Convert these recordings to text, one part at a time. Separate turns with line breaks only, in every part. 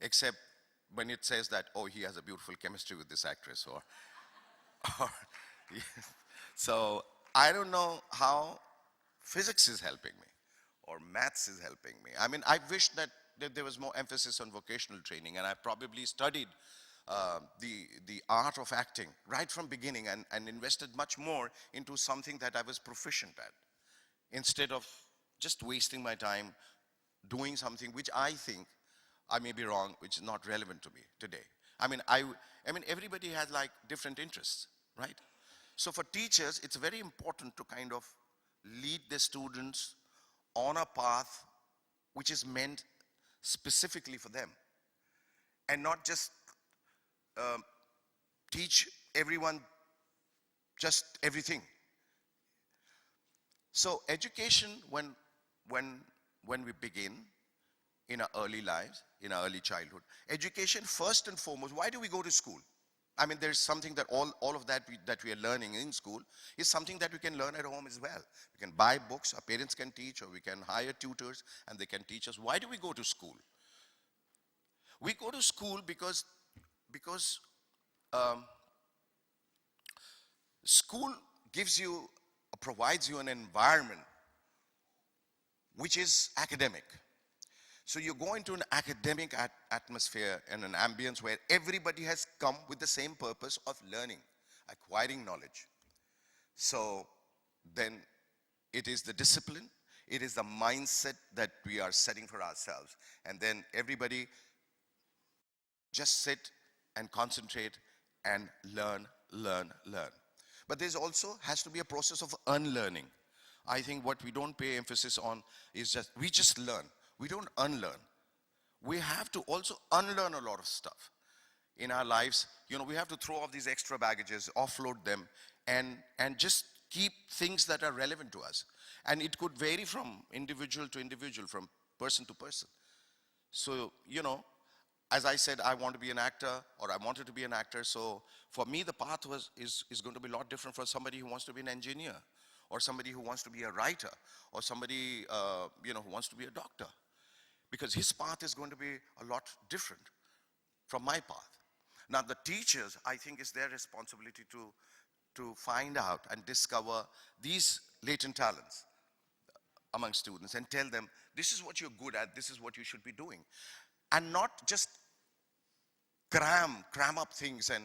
except when it says that, oh, he has a beautiful chemistry with this actress, or yeah. So I don't know how physics is helping me or maths is helping me. I mean, I wish that there was more emphasis on vocational training, and I probably studied the art of acting right from beginning, and invested much more into something that I was proficient at, instead of just wasting my time doing something which I think, I may be wrong, which is not relevant to me today. I mean, everybody has like different interests, right? So for teachers, it's very important to kind of lead the students on a path which is meant specifically for them, and not just teach everyone just everything. So education, when we begin in our early lives, in our early childhood, education first and foremost, why do we go to school? I mean, there's something that all of that we are learning in school is something that we can learn at home as well. We can buy books, our parents can teach, or we can hire tutors and they can teach us. Why do we go to school? We go to school because um, school gives you, provides you an environment which is academic. So you go into an academic atmosphere and an ambience where everybody has come with the same purpose of learning, acquiring knowledge. So then it is the discipline, it is the mindset that we are setting for ourselves. And then everybody just sit and concentrate and learn. But there's also has to be a process of unlearning. I think what we don't pay emphasis on is we just learn. We don't unlearn. We have to also unlearn a lot of stuff in our lives. You know, we have to throw off these extra baggages, offload them, and just keep things that are relevant to us. And it could vary from individual to individual, from person to person. So, you know, as I said, I want to be an actor, or I wanted to be an actor. So for me, the path is going to be a lot different from somebody who wants to be an engineer, or somebody who wants to be a writer, or somebody who wants to be a doctor. Because his path is going to be a lot different from my path. Now the teachers, I think, is their responsibility to find out and discover these latent talents among students and tell them, this is what you're good at, this is what you should be doing. And not just cram up things and,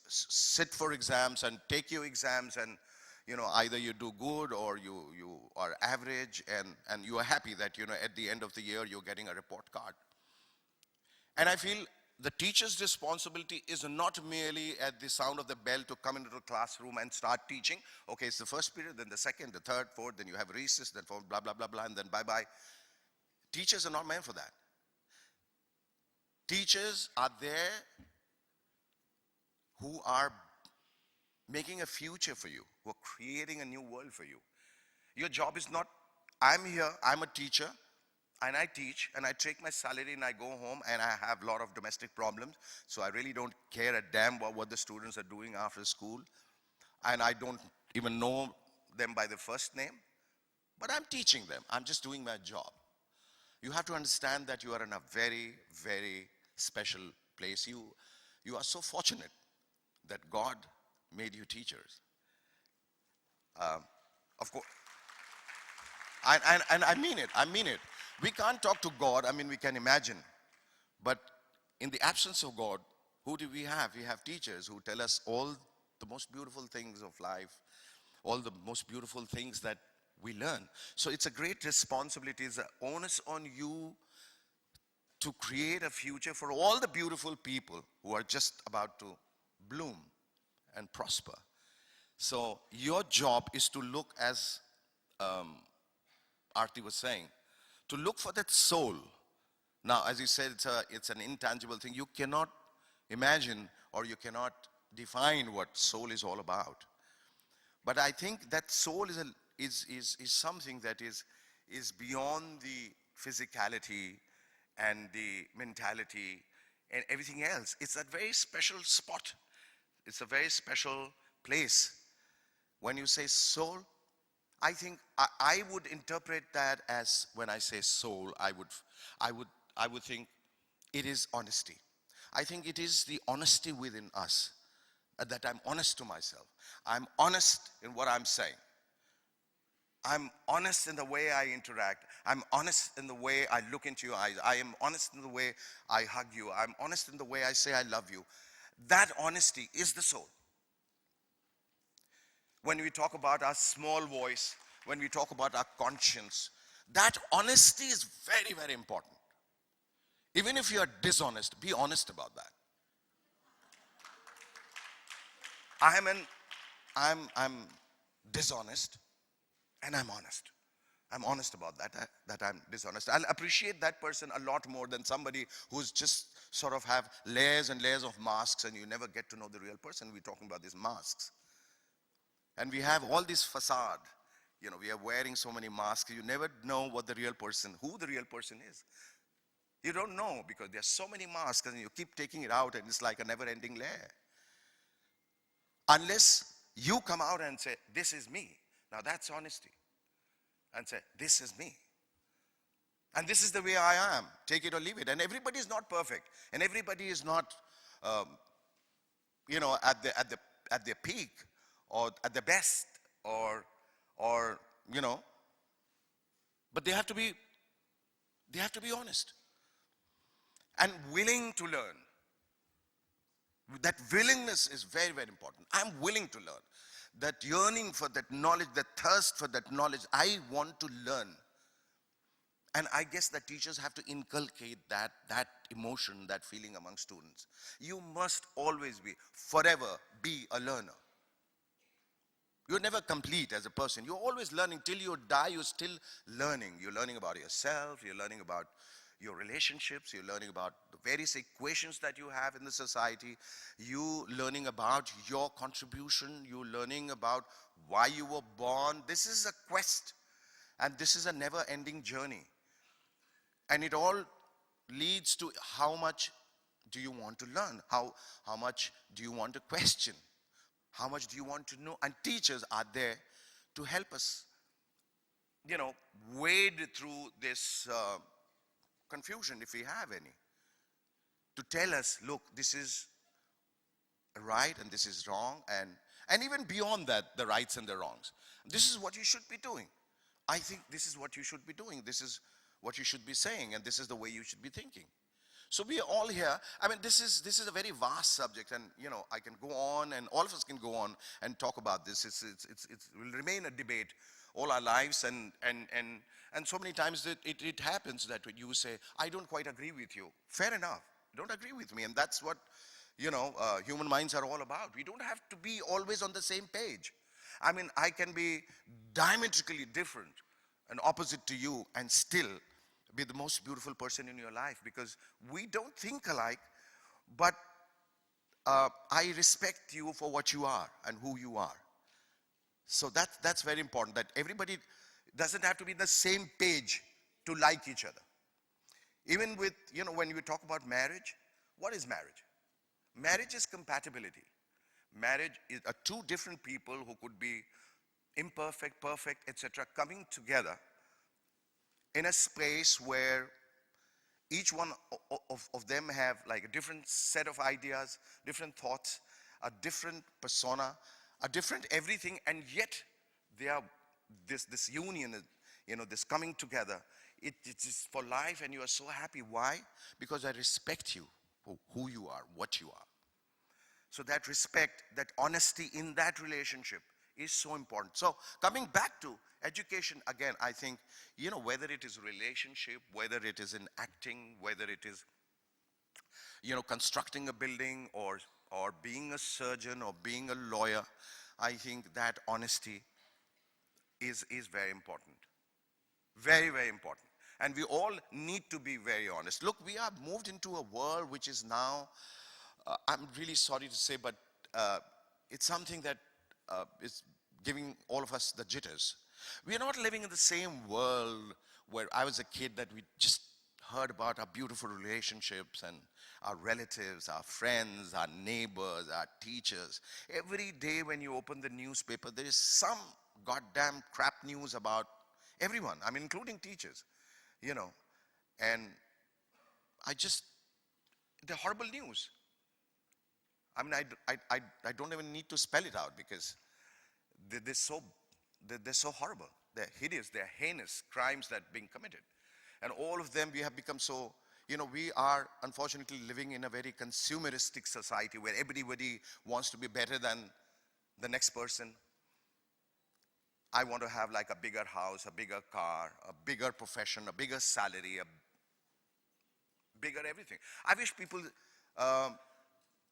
sit for exams and take your exams, and either you do good or you are average, and you are happy that, at the end of the year, you're getting a report card. And I feel the teacher's responsibility is not merely at the sound of the bell to come into the classroom and start teaching. Okay, it's the first period, then the second, the third, fourth, then you have recess, then blah, blah, blah, blah, and then bye-bye. Teachers are not meant for that. Teachers are there who are making a future for you, who are creating a new world for you. Your job is not, I'm here, I'm a teacher, and I teach, and I take my salary, and I go home, and I have a lot of domestic problems, so I really don't care a damn about what the students are doing after school, and I don't even know them by their first name, but I'm teaching them. I'm just doing my job. You have to understand that you are in a very, very special place. You are so fortunate that God made you teachers. Of course, and I mean it. We can't talk to God, we can imagine. But in the absence of God, who do we have? We have teachers who tell us all the most beautiful things of life, all the most beautiful things that we learn. So it's a great responsibility, it's an onus on you to create a future for all the beautiful people who are just about to bloom and prosper. So your job is to look, as Arti was saying, to look for that soul. Now, as you said, it's an intangible thing. You cannot imagine, or you cannot define what soul is all about. But I think that soul is something that is beyond the physicality and the mentality and everything else. It's a very special spot. It's a very special place. When you say soul, I think I would interpret that as, when I say soul, I would think it is honesty. I think it is the honesty within us, that I'm honest to myself. I'm honest in what I'm saying. I'm honest in the way I interact. I'm honest in the way I look into your eyes. I am honest in the way I hug you. I'm honest in the way I say I love you. That honesty is the soul. When we talk about our small voice, when we talk about our conscience, that honesty is very, very important. Even if you are dishonest, be honest about that. I'm dishonest, and I'm honest. I'm honest about that I'm dishonest. I'll appreciate that person a lot more than somebody who's just sort of have layers and layers of masks and you never get to know the real person. We're talking about these masks. And we have all this facade. You know, we are wearing so many masks. You never know what the real person, who the real person is. You don't know because there's so many masks and you keep taking it out and it's like a never-ending layer. Unless you come out and say, this is me. Now that's honesty. And say, this is me. And this is the way I am. Take it or leave it. And everybody is not perfect. And everybody is not, at their peak or at the best or but they have to be honest and willing to learn. That willingness is very, very important. I'm willing to learn. That yearning for that knowledge, that thirst for that knowledge, I want to learn. And I guess that teachers have to inculcate that emotion, that feeling among students. You must always forever be a learner. You're never complete as a person. You're always learning. Till you die, you're still learning. You're learning about yourself. You're learning about your relationships. You're learning about the various equations that you have in the society. You learning about your contribution. You're learning about why you were born. This is a quest. And this is a never-ending journey. And it all leads to how much do you want to learn? How much do you want to question? How much do you want to know? And teachers are there to help us, wade through this confusion, if we have any. To tell us, look, this is right and this is wrong. And even beyond that, the rights and the wrongs. This is what you should be doing. I think this is what you should be doing. This is what you should be saying. And this is the way you should be thinking. So we are all here. I mean, this is a very vast subject, and I can go on, and all of us can go on and talk about this. It will remain a debate all our lives, and so many times it happens that you say, I don't quite agree with you. Fair enough. You don't agree with me, and that's what human minds are all about. We don't have to be always on the same page. I mean, I can be diametrically different and opposite to you, and still be the most beautiful person in your life, because we don't think alike, but I respect you for what you are and who you are. So that's very important, that everybody doesn't have to be in the same page to like each other. Even with, when you talk about marriage, what is marriage? Marriage is compatibility. Marriage is two different people who could be imperfect, perfect, etc., coming together in a space where each one of them have like a different set of ideas, different thoughts, a different persona, a different everything, and yet they are this union, this coming together. It is for life, and you are so happy. Why? Because I respect you for who you are, what you are. So that respect, that honesty in that relationship is so important. So coming back to education, again, I think, whether it is relationship, whether it is in acting, whether it is, constructing a building or being a surgeon or being a lawyer, I think that honesty is very important. Very, very important. And we all need to be very honest. Look, we are moved into a world which is now, I'm really sorry to say, but it's something that is giving all of us the jitters. We are not living in the same world where I was a kid, that we just heard about our beautiful relationships and our relatives, our friends, our neighbors, our teachers. Every day when you open the newspaper, there is some goddamn crap news about everyone, I mean, including teachers, And I just the horrible news. I mean, I don't even need to spell it out because they're so horrible. They're hideous. They're heinous crimes that are being committed. And all of them, we have become so, we are unfortunately living in a very consumeristic society where everybody wants to be better than the next person. I want to have like a bigger house, a bigger car, a bigger profession, a bigger salary, a bigger everything. I wish people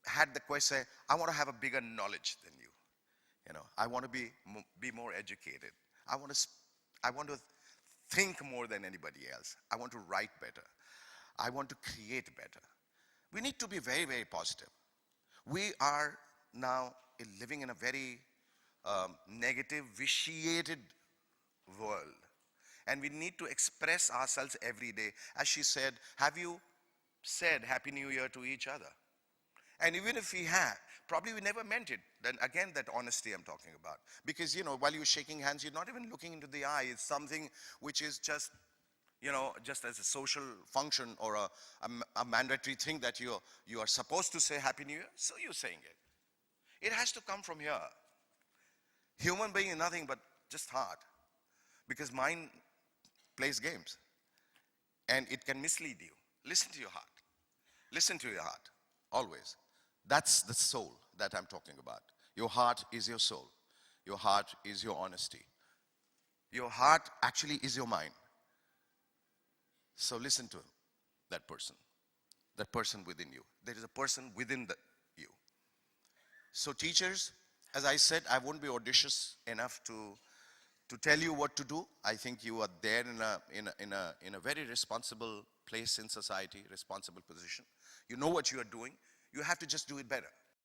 had the question, say, I want to have a bigger knowledge than you. I want to be more educated. I want to think more than anybody else. I want to write better. I want to create better. We need to be very, very positive. We are now living in a very negative, vitiated world. And we need to express ourselves every day. As she said, have you said Happy New Year to each other? And even if we have, probably we never meant it. Then again, that honesty I'm talking about. Because, while you're shaking hands, you're not even looking into the eye. It's something which is just, just as a social function or a mandatory thing that you are supposed to say Happy New Year, so you're saying it. It has to come from here. Human being is nothing but just heart. Because mind plays games. And it can mislead you. Listen to your heart. Listen to your heart. Always. That's the soul that I'm talking about. Your heart is your soul. Your heart is your honesty. Your heart actually is your mind. So listen to that person within you. There is a person within you. So teachers, as I said, I won't be audacious enough to tell you what to do. I think you are there in a very responsible place in society, responsible position. You know what you are doing. You have to just do it better.